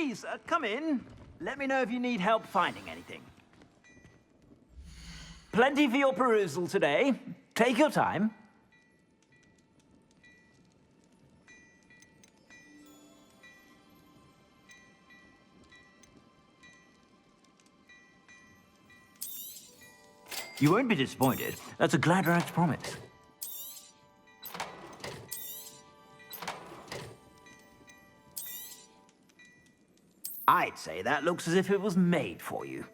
Please, come in. Let me know if you need help finding anything. Plenty for your perusal today. Take your time. You won't be disappointed. That's a glad rags promise. I'd say that looks as if it was made for you.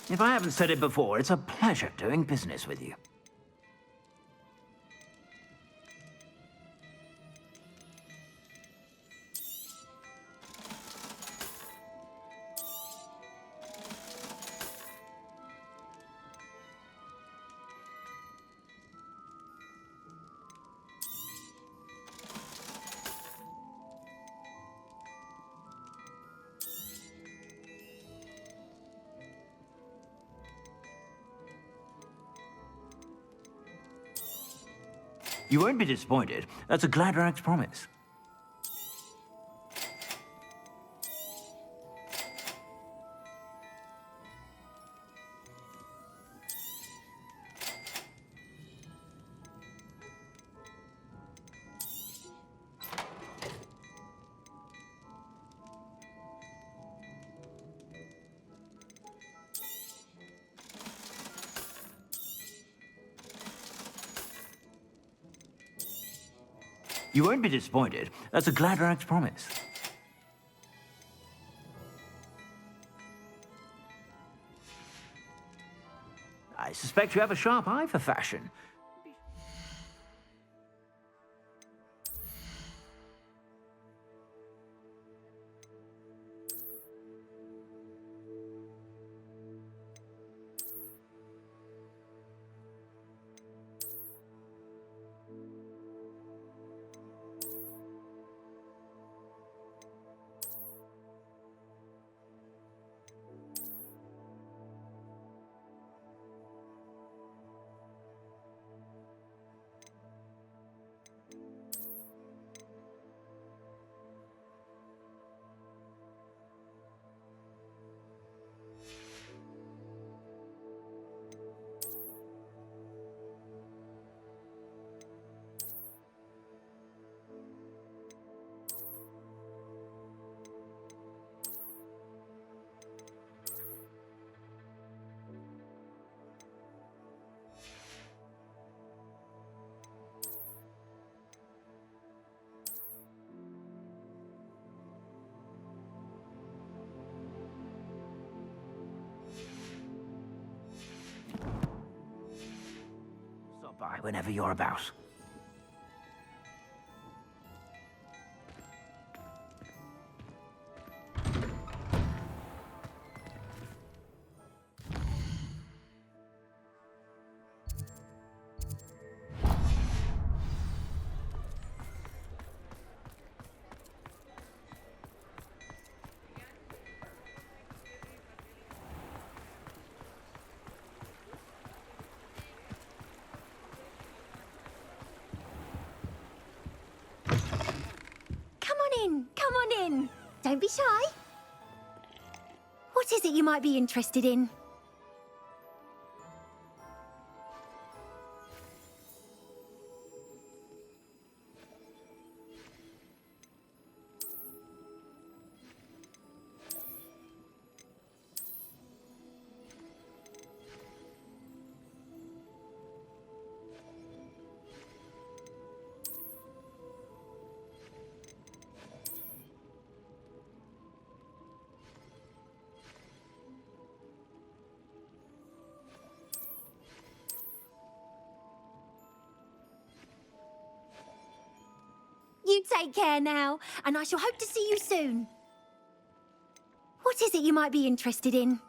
If I haven't said it before, it's a pleasure doing business with you. You won't be disappointed. That's a glad rags promise. You won't be disappointed. That's a glad rags promise. I suspect you have a sharp eye for fashion. Stop by whenever you're about. Come on in. Don't be shy. What is it you might be interested in? You take care now, and I shall hope to see you soon. What is it you might be interested in?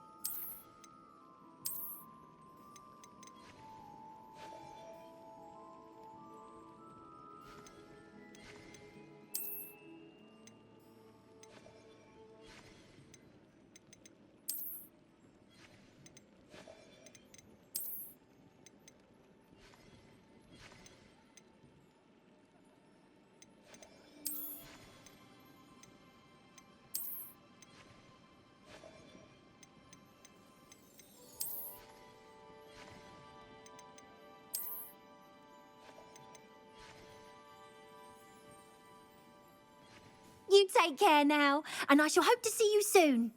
Take care now, and I shall hope to see you soon.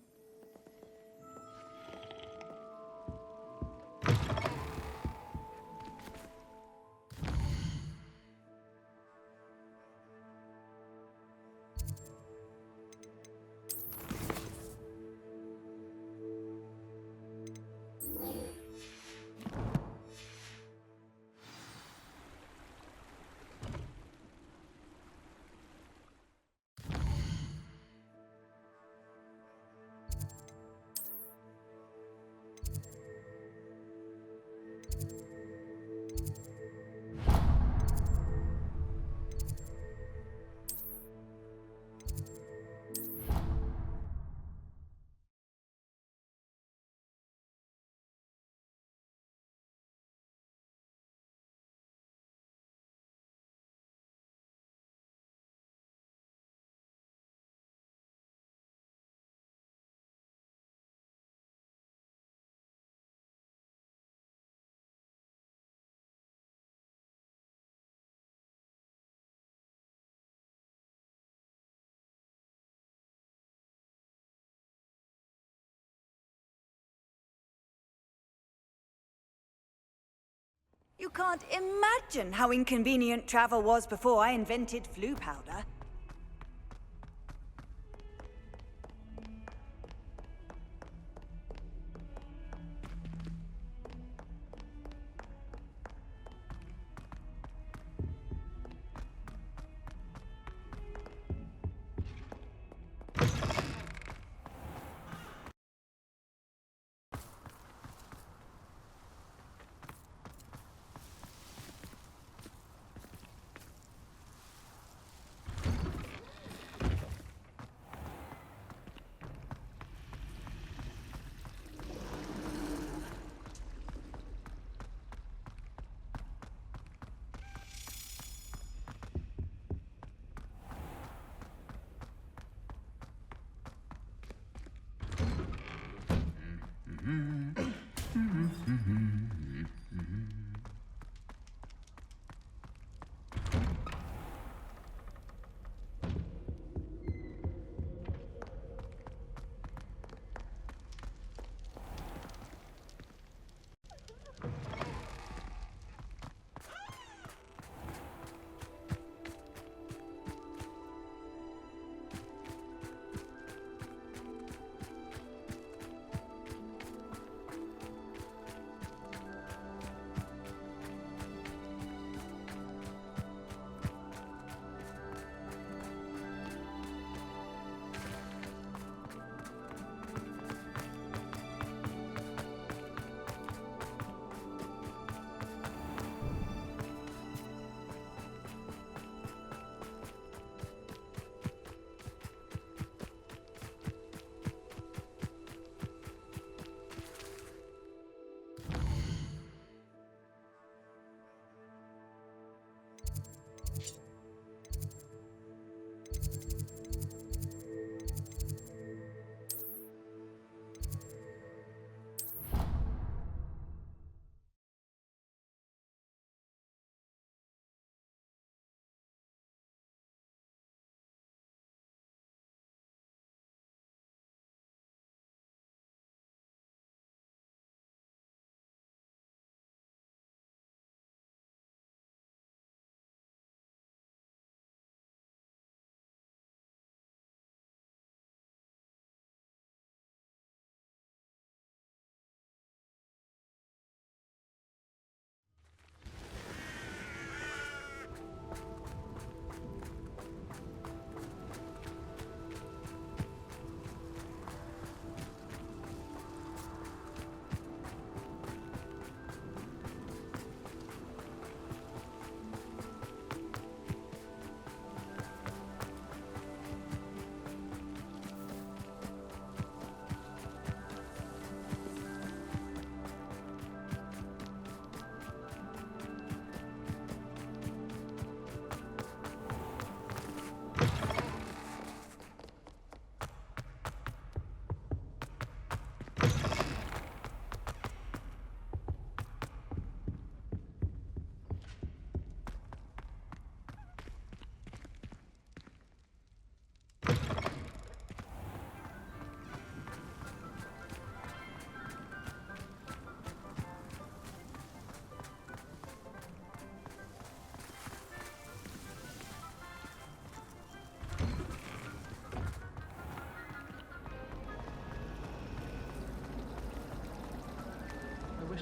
You can't imagine how inconvenient travel was before I invented flu powder.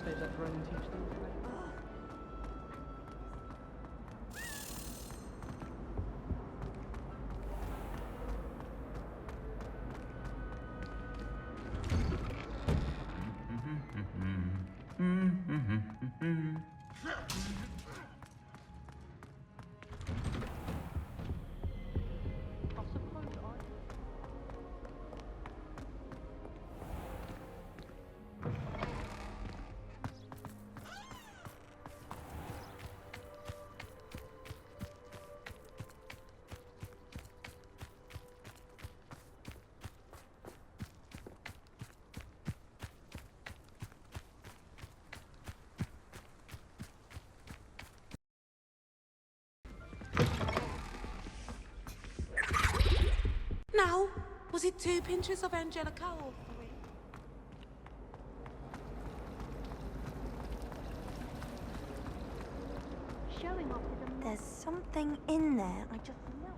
suppose let Rowan teach them. Now, was it 2 pinches of Angelica or 3? Showing off is a... There's something in there. I just know.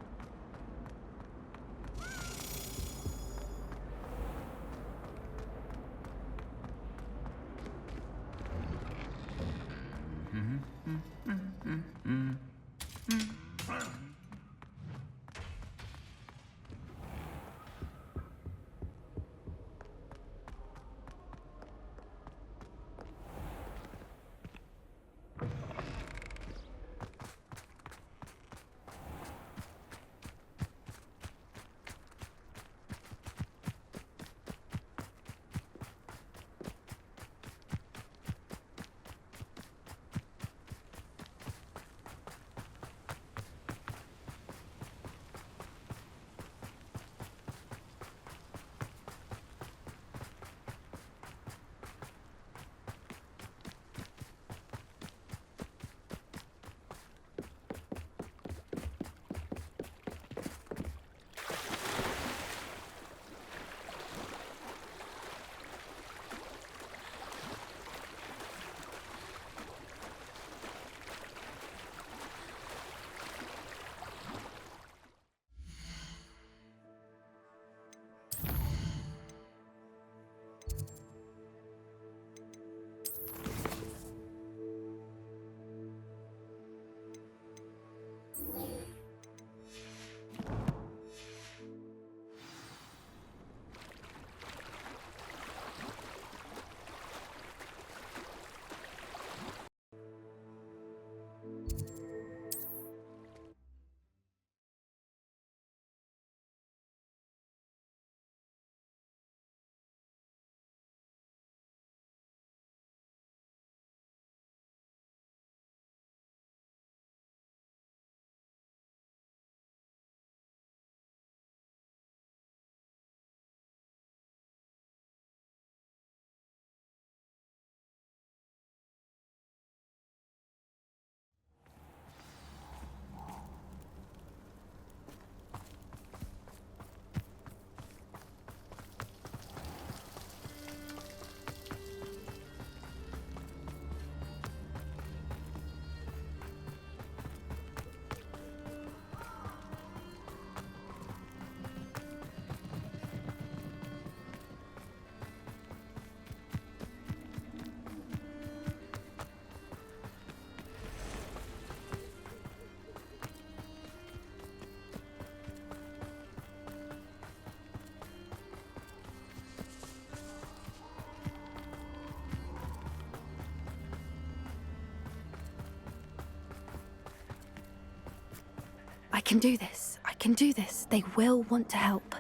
I can do this. I can do this. They will want to help.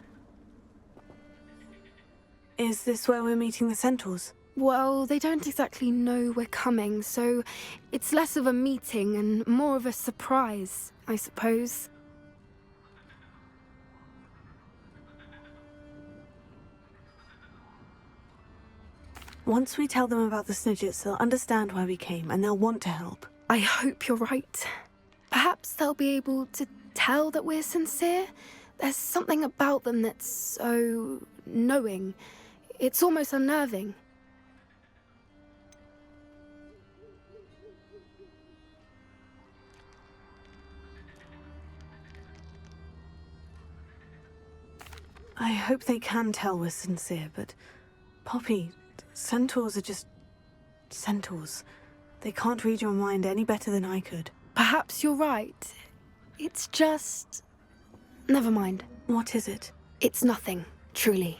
Is this where we're meeting the centaurs? Well, they don't exactly know we're coming, so it's less of a meeting and more of a surprise, I suppose. Once we tell them about the Snidgets, they'll understand why we came and they'll want to help. I hope you're right. Perhaps they'll be able to tell that we're sincere. There's something about them that's so knowing. It's almost unnerving. I hope they can tell we're sincere, but Poppy, centaurs are just Centaurs. They can't read your mind any better than I could. Perhaps you're right. It's just... Never mind. What is it? It's nothing, truly.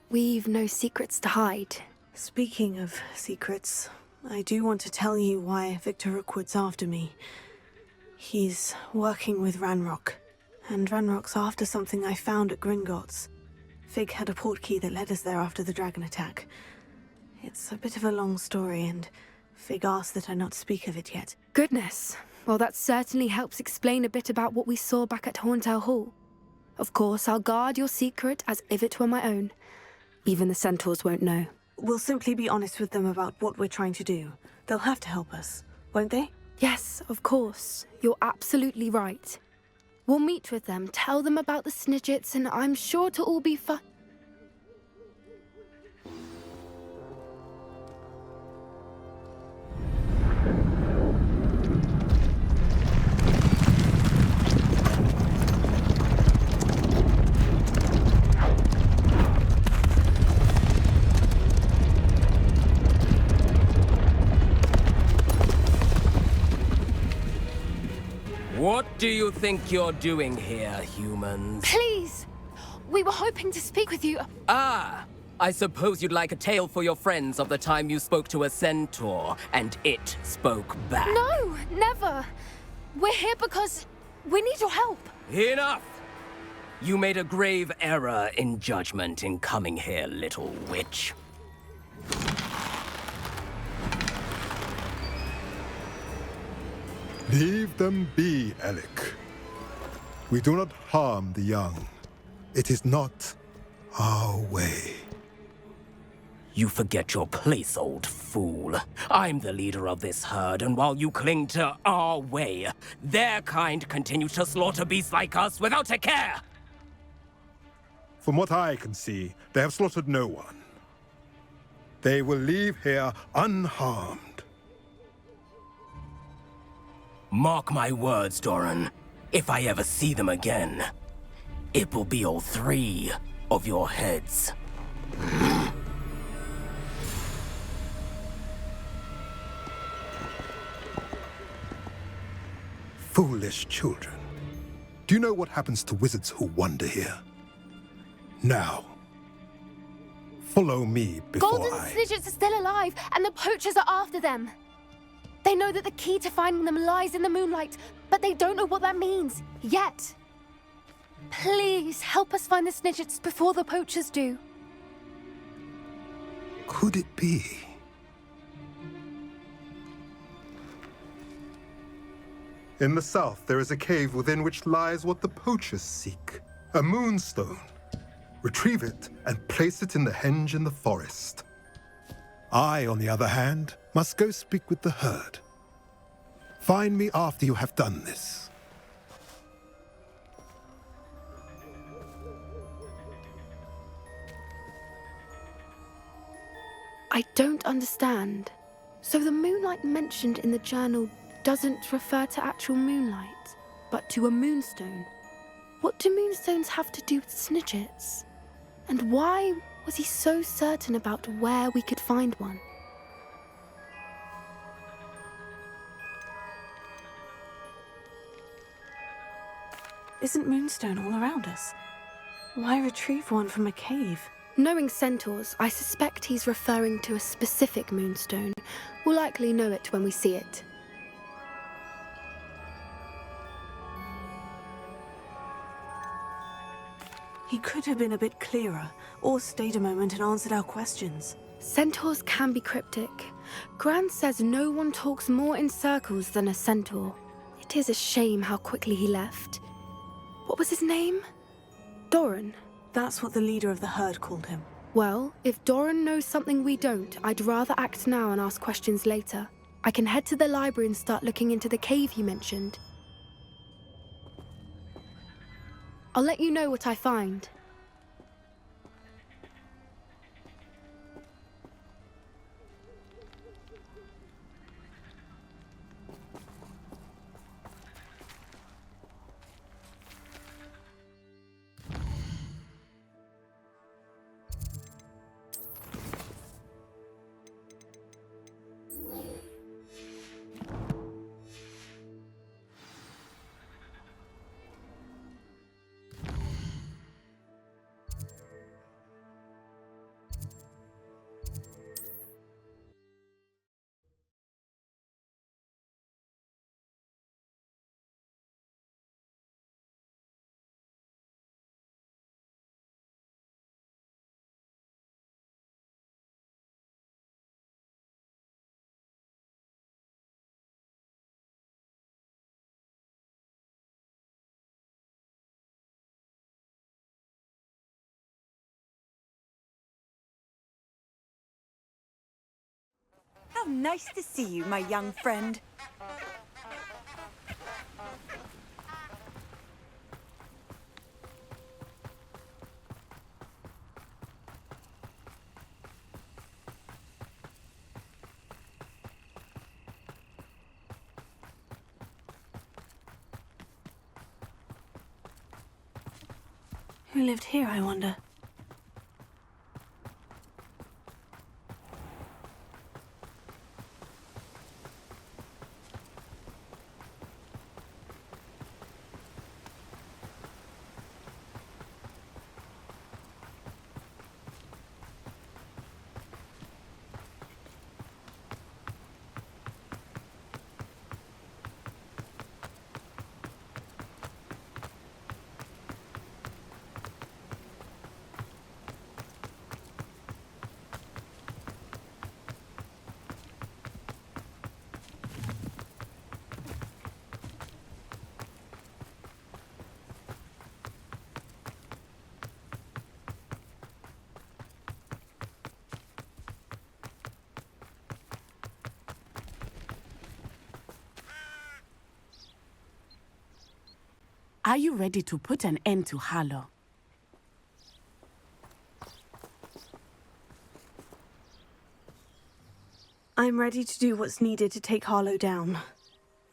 We've no secrets to hide. Speaking of secrets, I do want to tell you why Victor Rookwood's after me. He's working with Ranrock, and Ranrock's after something I found at Gringotts. Fig had a portkey that led us there after the dragon attack. It's a bit of a long story, and Fig asked that I not speak of it yet. Goodness. Well, that certainly helps explain a bit about what we saw back at Horntail Hall. Of course, I'll guard your secret as if it were my own. Even the centaurs won't know. We'll simply be honest with them about what we're trying to do. They'll have to help us, won't they? Yes, of course. You're absolutely right. We'll meet with them, tell them about the Snidgets, and I'm sure it'll all be fun. What do you think you're doing here, humans? Please! We were hoping to speak with you. Ah! I suppose you'd like a tale for your friends of the time you spoke to a centaur, and it spoke back. No, never. We're here because we need your help. Enough! You made a grave error in judgment in coming here, little witch. Leave them be, Alec. We do not harm the young. It is not our way. You forget your place, old fool. I'm the leader of this herd, and while you cling to our way, their kind continue to slaughter beasts like us without a care! From what I can see, they have slaughtered no one. They will leave here unharmed. Mark my words, Doran. If I ever see them again, it will be all 3 of your heads. Foolish children. Do you know what happens to wizards who wander here? Now, follow me before Golden I... Snidgets are still alive, and the poachers are after them. They know that the key to finding them lies in the moonlight, but they don't know what that means, yet. Please, help us find the Snidgets before the poachers do. Could it be? In the south, there is a cave within which lies what the poachers seek. A moonstone. Retrieve it and place it in the henge in the forest. I, on the other hand, must go speak with the herd. Find me after you have done this. I don't understand. So the moonlight mentioned in the journal doesn't refer to actual moonlight, but to a moonstone. What do moonstones have to do with Snidgets? And why was he so certain about where we could find one? Isn't Moonstone all around us? Why retrieve one from a cave? Knowing centaurs, I suspect he's referring to a specific moonstone. We'll likely know it when we see it. He could have been a bit clearer, or stayed a moment and answered our questions. Centaurs can be cryptic. Gran says no one talks more in circles than a centaur. It is a shame how quickly he left. What was his name? Doran. That's what the leader of the herd called him. Well, if Doran knows something we don't, I'd rather act now and ask questions later. I can head to the library and start looking into the cave you mentioned. I'll let you know what I find. How nice to see you, my young friend. Who lived here, I wonder? Are you ready to put an end to Harlow? I'm ready to do what's needed to take Harlow down.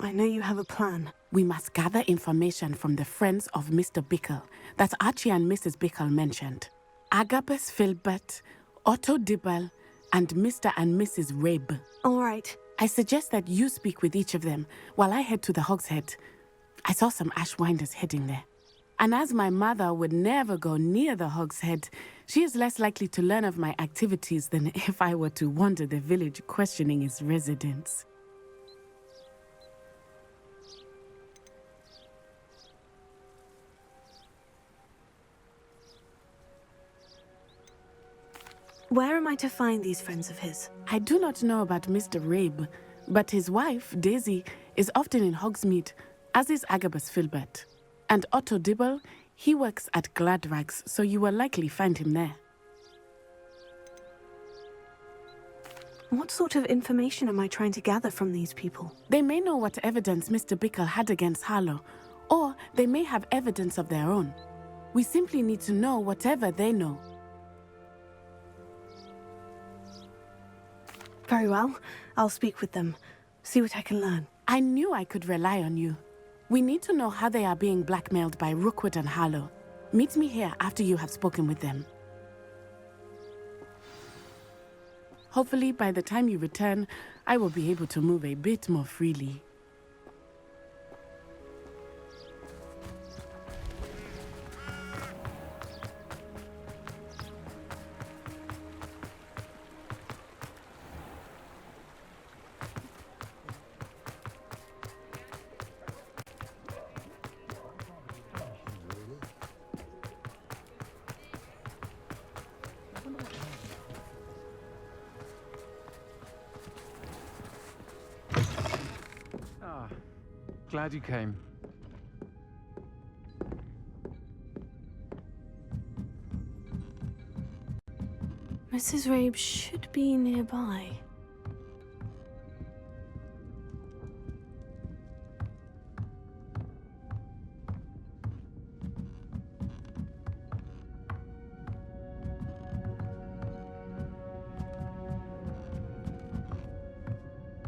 I know you have a plan. We must gather information from the friends of Mr. Bickle that Archie and Mrs. Bickle mentioned. Agabus Filbert, Otto Dibble, and Mr. and Mrs. Rabe. All right. I suggest that you speak with each of them while I head to the Hogshead. I saw some Ashwinders heading there. And as my mother would never go near the Hogshead, she is less likely to learn of my activities than if I were to wander the village questioning its residents. Where am I to find these friends of his? I do not know about Mr. Rabe, but his wife, Daisy, is often in Hogsmeade, as is Agabus Filbert. And Otto Dibble, he works at Gladrags, so you will likely find him there. What sort of information am I trying to gather from these people? They may know what evidence Mr. Bickle had against Harlow, or they may have evidence of their own. We simply need to know whatever they know. Very well. I'll speak with them. See what I can learn. I knew I could rely on you. We need to know how they are being blackmailed by Rookwood and Harlow. Meet me here after you have spoken with them. Hopefully, by the time you return, I will be able to move a bit more freely. Glad you came. Mrs. Rabe should be nearby.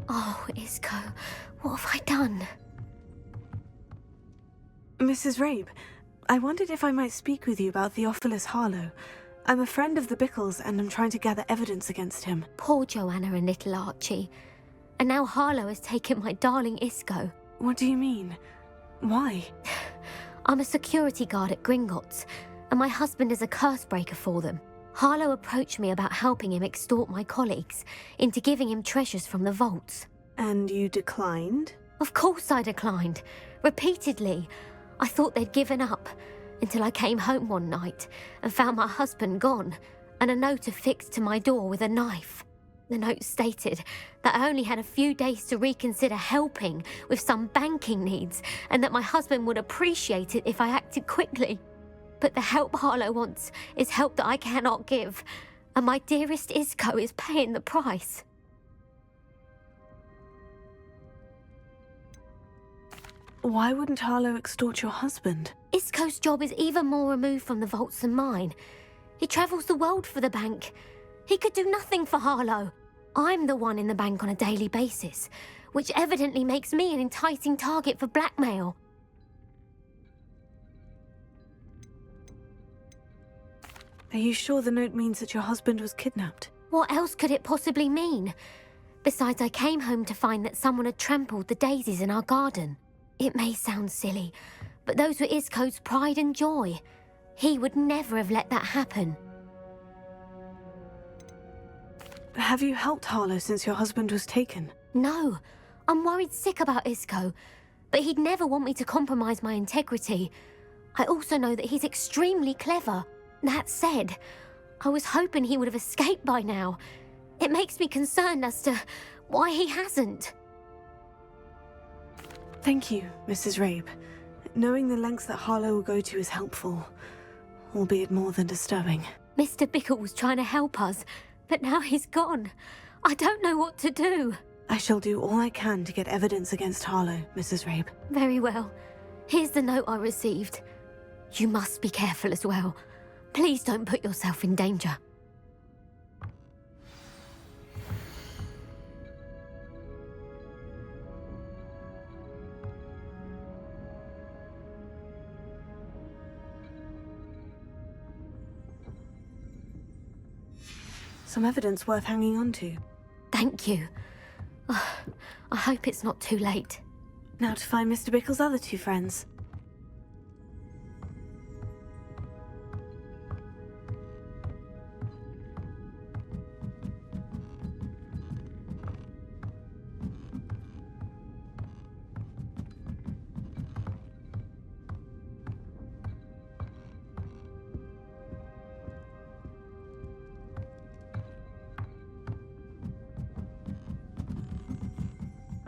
Oh, Isco, what have I done? Mrs. Rabe, I wondered if I might speak with you about Theophilus Harlow. I'm a friend of the Bickles and I'm trying to gather evidence against him. Poor Joanna and little Archie. And now Harlow has taken my darling Isco. What do you mean? Why? I'm a security guard at Gringotts, and my husband is a curse breaker for them. Harlow approached me about helping him extort my colleagues into giving him treasures from the vaults. And you declined? Of course I declined. Repeatedly. I thought they'd given up, until I came home one night and found my husband gone, and a note affixed to my door with a knife. The note stated that I only had a few days to reconsider helping with some banking needs, and that my husband would appreciate it if I acted quickly. But the help Harlow wants is help that I cannot give, and my dearest Isco is paying the price. Why wouldn't Harlow extort your husband? Isco's job is even more removed from the vaults than mine. He travels the world for the bank. He could do nothing for Harlow. I'm the one in the bank on a daily basis, which evidently makes me an enticing target for blackmail. Are you sure the note means that your husband was kidnapped? What else could it possibly mean? Besides, I came home to find that someone had trampled the daisies in our garden. It may sound silly, but those were Isco's pride and joy. He would never have let that happen. Have you helped Harlow since your husband was taken? No, I'm worried sick about Isco, but he'd never want me to compromise my integrity. I also know that he's extremely clever. That said, I was hoping he would have escaped by now. It makes me concerned as to why he hasn't. Thank you, Mrs. Rabe. Knowing the lengths that Harlow will go to is helpful, albeit more than disturbing. Mr. Bickle was trying to help us, but now he's gone. I don't know what to do. I shall do all I can to get evidence against Harlow, Mrs. Rabe. Very well. Here's the note I received. You must be careful as well. Please don't put yourself in danger. Some evidence worth hanging on to. Thank you. I hope it's not too late. Now to find Mr. Bickle's other two friends.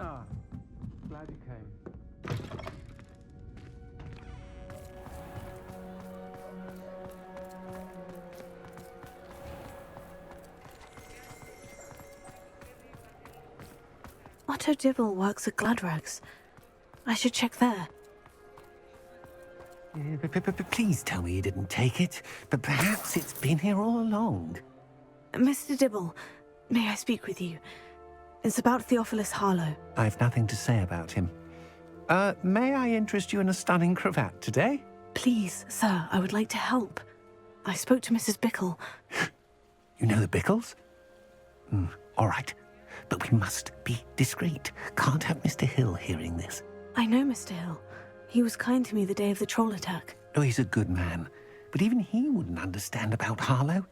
Ah, glad you came. Otto Dibble works at Gladrags. I should check there. Please tell me you didn't take it, but perhaps it's been here all along. Mr. Dibble, may I speak with you? It's about Theophilus Harlow. I've nothing to say about him. May I interest you in a stunning cravat today? Please, sir, I would like to help. I spoke to Mrs. Bickle. You know the Bickles? All right, but we must be discreet. Can't have Mr. Hill hearing this. I know Mr. Hill. He was kind to me the day of the troll attack. Oh, he's a good man, but even he wouldn't understand about Harlow.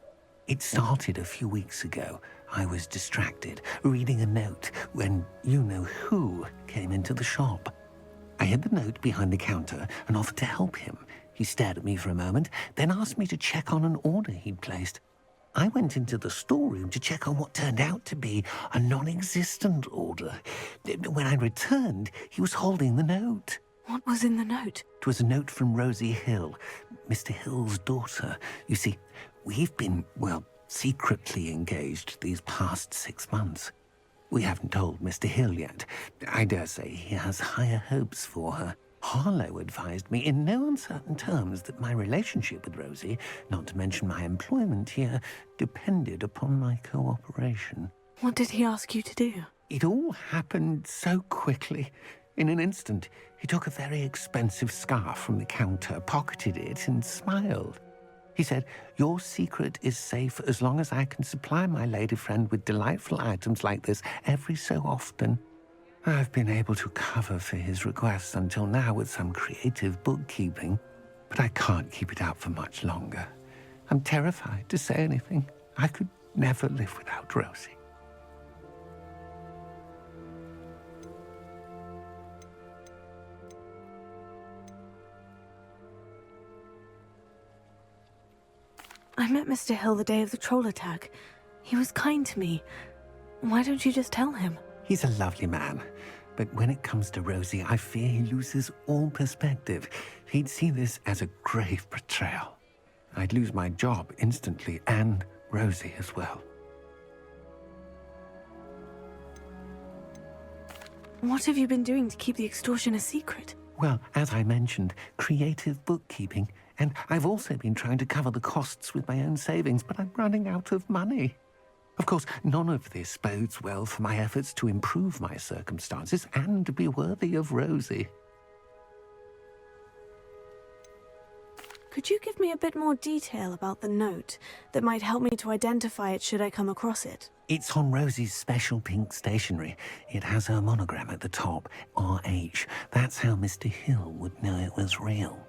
It started a few weeks ago. I was distracted, reading a note, when you-know-who came into the shop. I hid the note behind the counter and offered to help him. He stared at me for a moment, then asked me to check on an order he'd placed. I went into the storeroom to check on what turned out to be a non-existent order. When I returned, he was holding the note. What was in the note? It was a note from Rosie Hill, Mr. Hill's daughter. You see, we've been, well, secretly engaged these past 6 months. We haven't told Mr. Hill yet. I dare say he has higher hopes for her. Harlow advised me in no uncertain terms that my relationship with Rosie, not to mention my employment here, depended upon my cooperation. What did he ask you to do? It all happened so quickly. In an instant, he took a very expensive scarf from the counter, pocketed it, and smiled. He said, "Your secret is safe as long as I can supply my lady friend with delightful items like this every so often." I've been able to cover for his requests until now with some creative bookkeeping, but I can't keep it up for much longer. I'm terrified to say anything. I could never live without Rosie. I met Mr. Hill the day of the troll attack. He was kind to me. Why don't you just tell him? He's a lovely man, but when it comes to Rosie, I fear he loses all perspective. He'd see this as a grave betrayal. I'd lose my job instantly, and Rosie as well. What have you been doing to keep the extortion a secret? Well, as I mentioned, creative bookkeeping, and I've also been trying to cover the costs with my own savings, but I'm running out of money. Of course, none of this bodes well for my efforts to improve my circumstances and to be worthy of Rosie. Could you give me a bit more detail about the note that might help me to identify it should I come across it? It's on Rosie's special pink stationery. It has her monogram at the top, RH. That's how Mr. Hill would know it was real.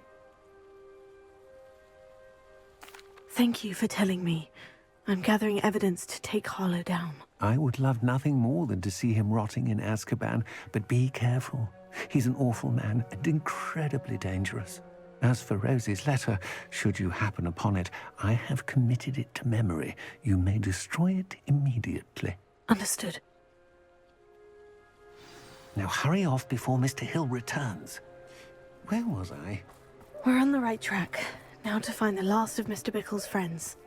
Thank you for telling me. I'm gathering evidence to take Harlow down. I would love nothing more than to see him rotting in Azkaban, but be careful. He's an awful man and incredibly dangerous. As for Rosie's letter, should you happen upon it, I have committed it to memory. You may destroy it immediately. Understood. Now hurry off before Mr. Hill returns. Where was I? We're on the right track. Now to find the last of Mr. Bickle's friends.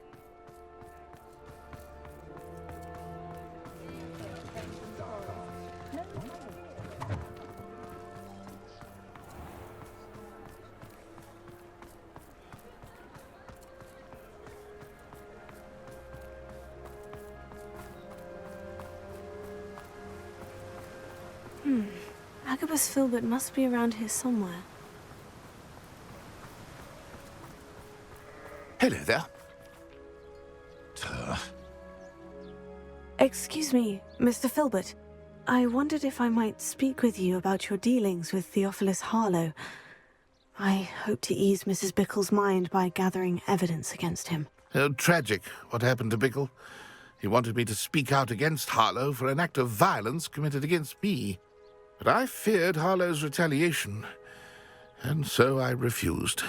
Agabus Filbert must be around here somewhere. Hello there. Excuse me, Mr. Filbert. I wondered if I might speak with you about your dealings with Theophilus Harlow. I hope to ease Mrs. Bickle's mind by gathering evidence against him. Oh, tragic what happened to Bickle. He wanted me to speak out against Harlow for an act of violence committed against me. But I feared Harlow's retaliation, and so I refused.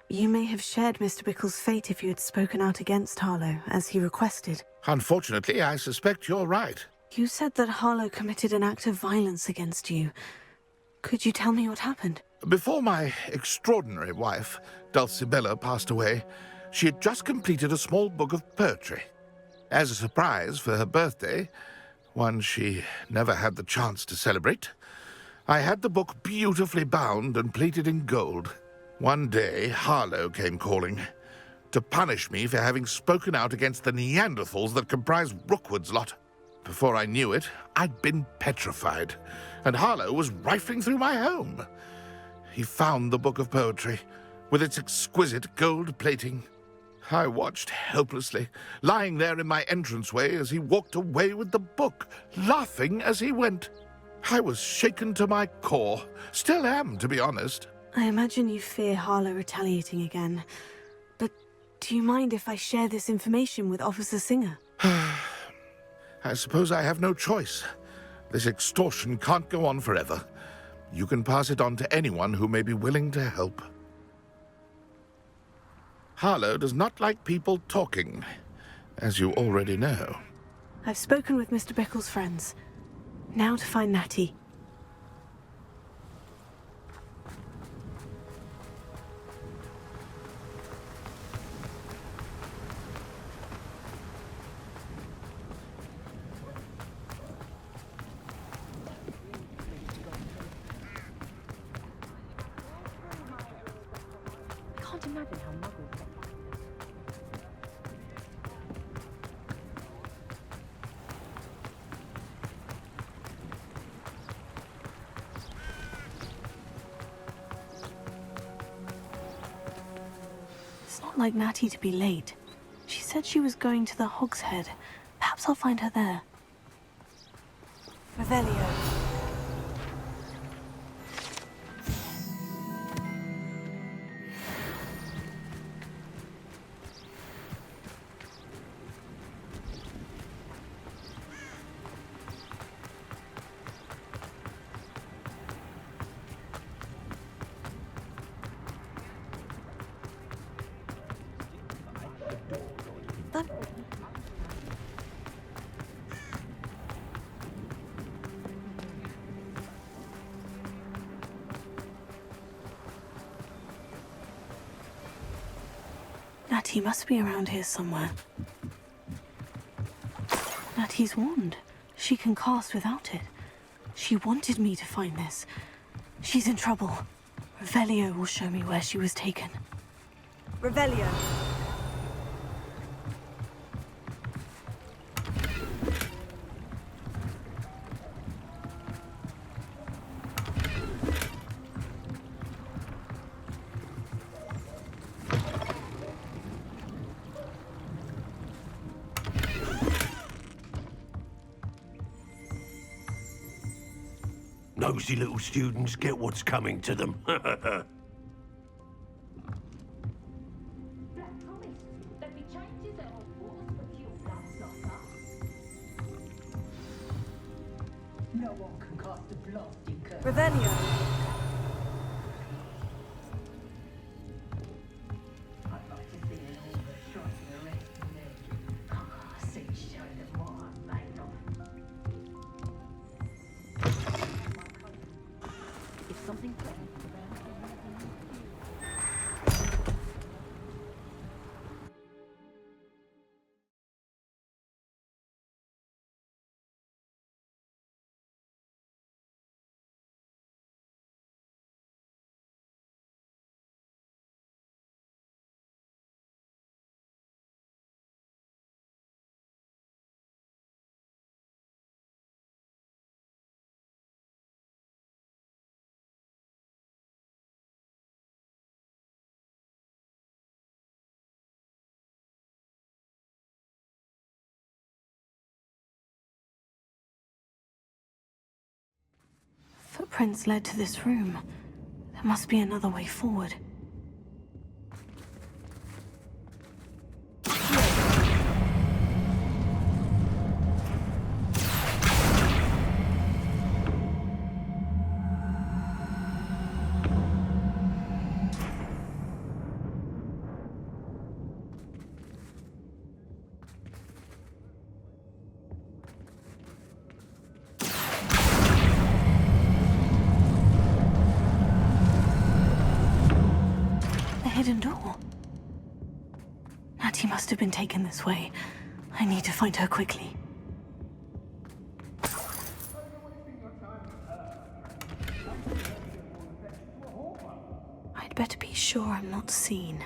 You may have shared Mr. Bickle's fate if you had spoken out against Harlow, as he requested. Unfortunately, I suspect you're right. You said that Harlow committed an act of violence against you. Could you tell me what happened? Before my extraordinary wife, Dulcibella, passed away, she had just completed a small book of poetry. As a surprise for her birthday, one she never had the chance to celebrate, I had the book beautifully bound and plated in gold. One day, Harlow came calling to punish me for having spoken out against the Neanderthals that comprise Rookwood's lot. Before I knew it, I'd been petrified, and Harlow was rifling through my home. He found the book of poetry, with its exquisite gold plating. I watched helplessly, lying there in my entranceway as he walked away with the book, laughing as he went. I was shaken to my core, still am, to be honest. I imagine you fear Harlow retaliating again. But do you mind if I share this information with Officer Singer? I suppose I have no choice. This extortion can't go on forever. You can pass it on to anyone who may be willing to help. Harlow does not like people talking, as you already know. I've spoken with Mr. Bickle's friends. Now to find Natty. It's not like Natty to be late. She said she was going to the Hog's Head. Perhaps I'll find her there. Revelio. Natty must be around here somewhere. Natty's wand. She can cast without it. She wanted me to find this. She's in trouble. Revelio will show me where she was taken. Revelio. Nosy little students get what's coming to them. No one can cast a blasting curse. Revelio. I'd like to see it all but try to arrest me. I see showing them what I'm made of. If something Footprints led to this room. There must be another way forward. Hidden door. Natty must have been taken this way. I need to find her quickly. I'd better be sure I'm not seen.